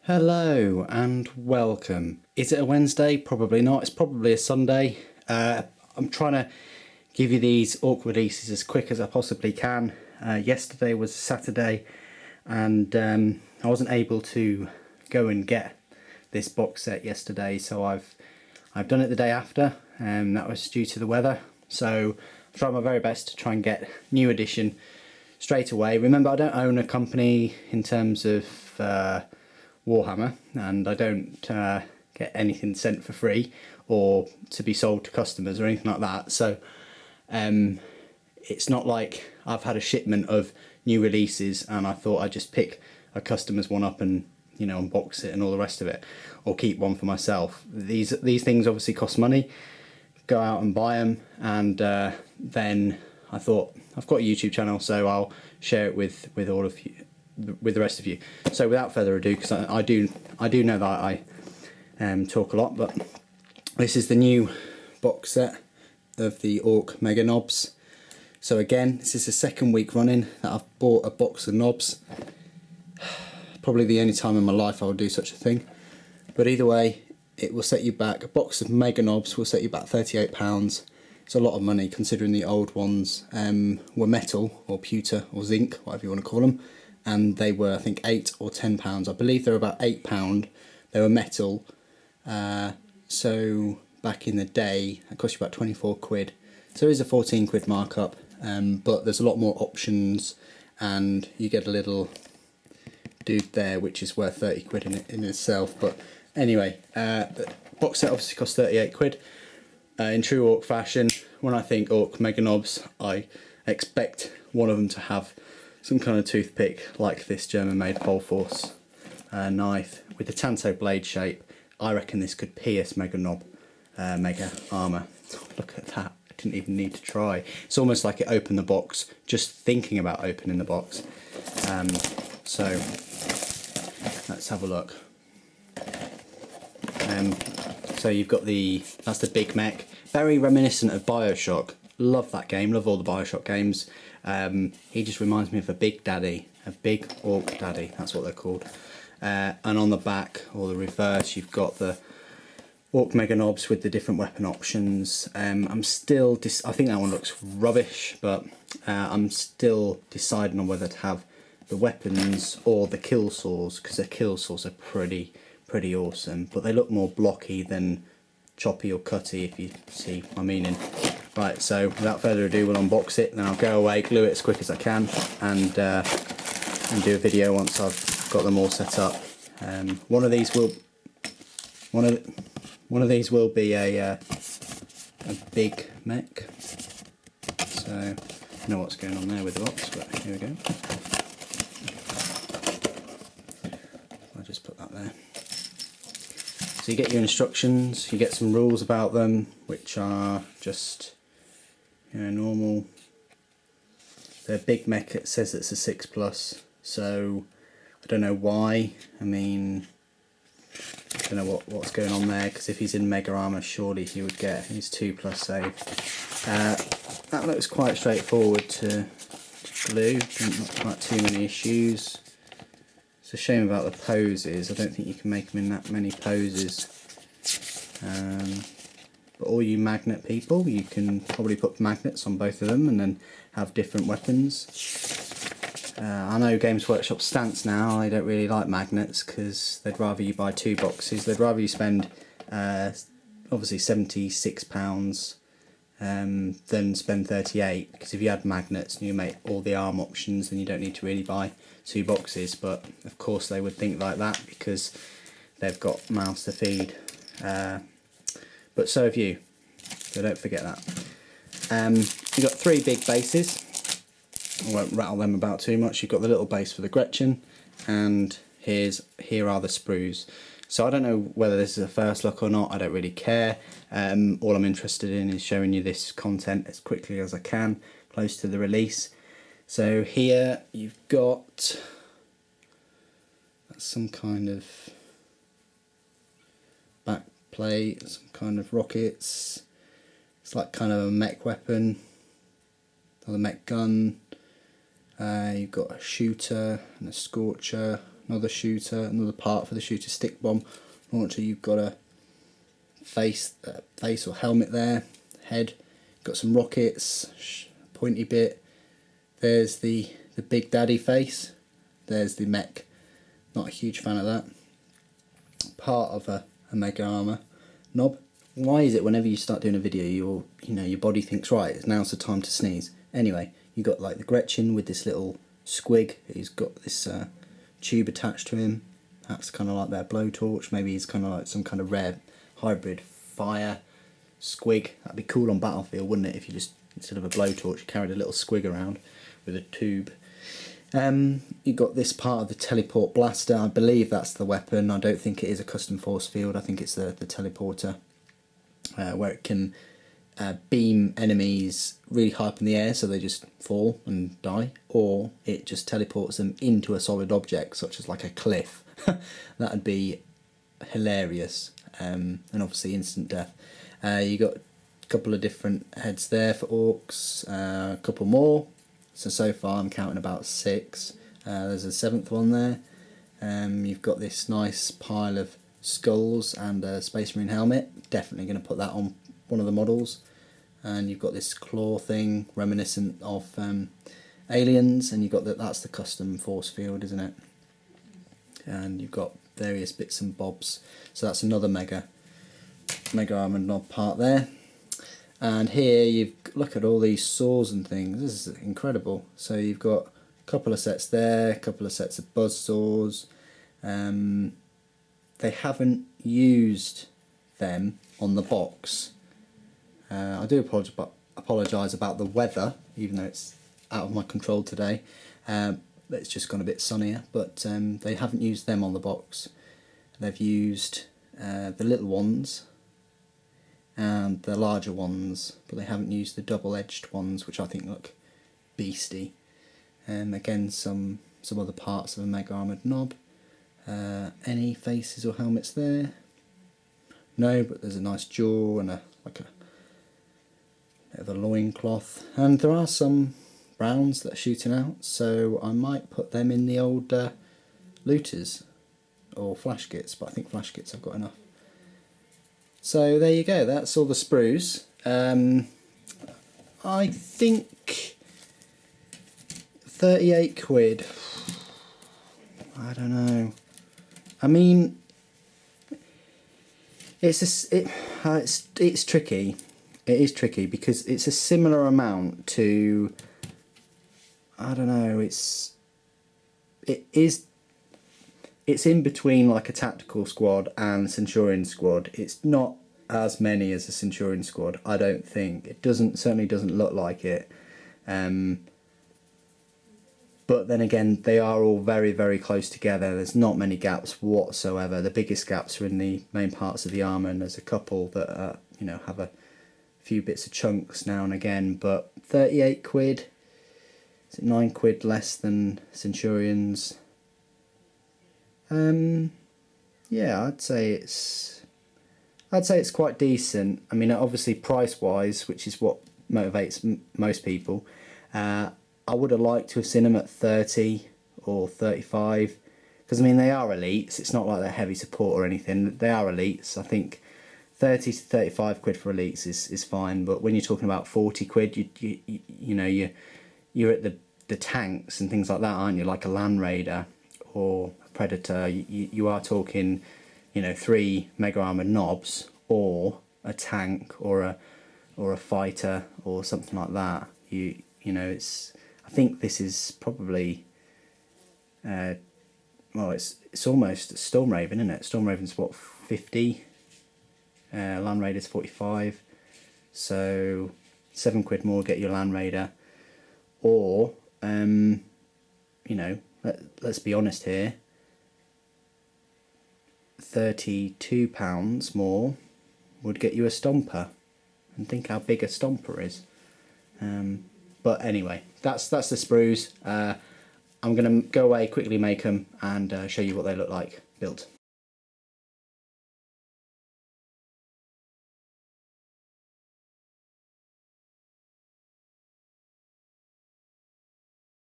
Hello and welcome. Is it a Wednesday? Probably not. It's probably a Sunday. I'm trying to give you these Ork releases as quick as I possibly can. Yesterday was Saturday and I wasn't able to go and get this box set yesterday, so I've done it the day after, and that was due to the weather. So I tried my very best to try and get new edition straight away. Remember, I don't own a company in terms of Warhammer, and I don't get anything sent for free or to be sold to customers or anything like that. So it's not like I've had a shipment of new releases and I thought I'd just pick a customer's one up and, you know, unbox it and all the rest of it, or keep one for myself. These things obviously cost money. Go out and buy them, and then I thought, I've got a YouTube channel, so I'll share it with all of you, with the rest of you. So without further ado, because I do know that I talk a lot, but this is the new box set of the Ork Meganobz. So again, this is the second week running that I've bought a box of Nobz. Probably the only time in my life I would do such a thing. But either way, it will set you back. A box of Meganobz will set you back £38. It's a lot of money considering the old ones were metal or pewter or zinc, whatever you want to call them, and they were, I think, £8 or £10. I believe they're about £8. They were metal, so back in the day it cost you about 24 quid. So there is a 14 quid markup, but there's a lot more options, and you get a little dude there which is worth 30 quid in itself. But anyway, the box set obviously costs 38 quid. In true Ork fashion, when I think Ork Meganobz, I expect one of them to have some kind of toothpick like this German-made Pole Force knife with the Tanto blade shape. I reckon this could pierce Mega armour. Look at that, I didn't even need to try. It's almost like it opened the box just thinking about opening the box. So let's have a look. So you've got that's the big mech, very reminiscent of Bioshock. Love that game, love all the Bioshock games. He just reminds me of a big daddy, a big Ork daddy, that's what they're called. And on the back, or the reverse, you've got the Ork Meganobz with the different weapon options. I'm still, I think that one looks rubbish, but I'm still deciding on whether to have the weapons or the kill saws, because the kill saws are pretty awesome, but they look more blocky than choppy or cutty, if you see my meaning. Right, so without further ado, we'll unbox it, then I'll go away, glue it as quick as I can, and do a video once I've got them all set up. One of these will be a big mech. So I don't know what's going on there with the box, but here we go. I'll just put that there. So you get your instructions, you get some rules about them, which are just, you know, normal. The big mech, it says it's a 6+, so I don't know why. I mean, I don't know what's going on there, because if he's in mega armour, surely he would get his 2+ save. That looks quite straightforward to glue, not like too many issues. It's a shame about the poses. I don't think you can make them in that many poses. But all you magnet people, you can probably put magnets on both of them and then have different weapons. I know Games Workshop's stance now, they don't really like magnets because they'd rather you buy 2 boxes. They'd rather you spend obviously £76 than spend 38, because if you had magnets and you make all the arm options, then you don't need to really buy 2 boxes. But of course they would think like that because they've got mouths to feed, but so have you, so don't forget that. You've got 3 big bases. I won't rattle them about too much. You've got the little base for the Gretchen, and here are the sprues. So I don't know whether this is a first look or not, I don't really care. All I'm interested in is showing you this content as quickly as I can, close to the release. So here you've got some kind of back plate, some kind of rockets. It's like kind of a mech weapon, or the mech gun. You've got a shooter and a scorcher, another shooter, another part for the shooter stick bomb launcher. You've got a face or helmet there, head, got some rockets, pointy bit. There's the big daddy face. There's the mech. Not a huge fan of that. Part of a Mega Armour knob. Why is it whenever you start doing a video, your body thinks, right, now's the time to sneeze? Anyway, you got like the Gretchen with this little squig. He's got this tube attached to him. That's kind of like their blowtorch. Maybe he's kind of like some kind of rare hybrid fire squig. That'd be cool on Battlefield, wouldn't it? If you just, instead of a blowtorch, you carried a little squig around with a tube. You got this part of the teleport blaster. I believe that's the weapon. I don't think it is a custom force field. I think it's the teleporter, where it can beam enemies really high up in the air so they just fall and die, or it just teleports them into a solid object such as like a cliff. That'd be hilarious, and obviously instant death. You got a couple of different heads there for orcs, a couple more. So far I'm counting about 6. There's a 7th one there. You've got this nice pile of skulls and a Space Marine helmet. Definitely going to put that on one of the models. And you've got this claw thing reminiscent of aliens, and you've got that's the custom force field, isn't it? And you've got various bits and bobs. So that's another Mega Armour knob part there. And here you've look at all these saws and things. This is incredible. So you've got a couple of sets there, a couple of sets of buzz saws. They haven't used them on the box. I do apologise about the weather, even though it's out of my control today. It's just gone a bit sunnier, but they haven't used them on the box. They've used the little ones and the larger ones, but they haven't used the double-edged ones, which I think look beastie. Again, some other parts of a Mega Armoured knob. Any faces or helmets there? No, but there's a nice jaw and like a bit of a loincloth. And there are some browns that are shooting out, so I might put them in the old looters or flash kits, but I think flash kits I've got enough. So there you go, that's all the sprues. I think 38 quid. I don't know. I mean, it's tricky. It is tricky because it's a similar amount to, I don't know, it's in between like a tactical squad and Centurion squad. It's not as many as a Centurion squad, I don't think. It certainly doesn't look like it. But then again, they are all very, very close together. There's not many gaps whatsoever. The biggest gaps are in the main parts of the armour, and there's a couple that have a few bits of chunks now and again. But 38 quid, is it 9 quid less than Centurions? Yeah, I'd say it's quite decent. I mean, obviously price-wise, which is what motivates most people, I would have liked to have seen them at 30 or 35, because I mean they are elites. It's not like they're heavy support or anything. They are elites. I think 30 to 35 quid for elites is fine. But when you're talking about 40 quid, you're at the tanks and things like that, aren't you? Like a Land Raider or a Predator. You are talking, 3 Mega Armoured Nobz or a tank or a fighter or something like that. I think this is probably, it's almost a Storm Raven, isn't it? Storm Raven's what, 50? Land Raider's 45. So 7 quid more, get your Land Raider. Or, let's be honest here, £32 more would get you a Stomper. And think how big a Stomper is. But anyway, that's the sprues. I'm going to go away, quickly make them, and show you what they look like built.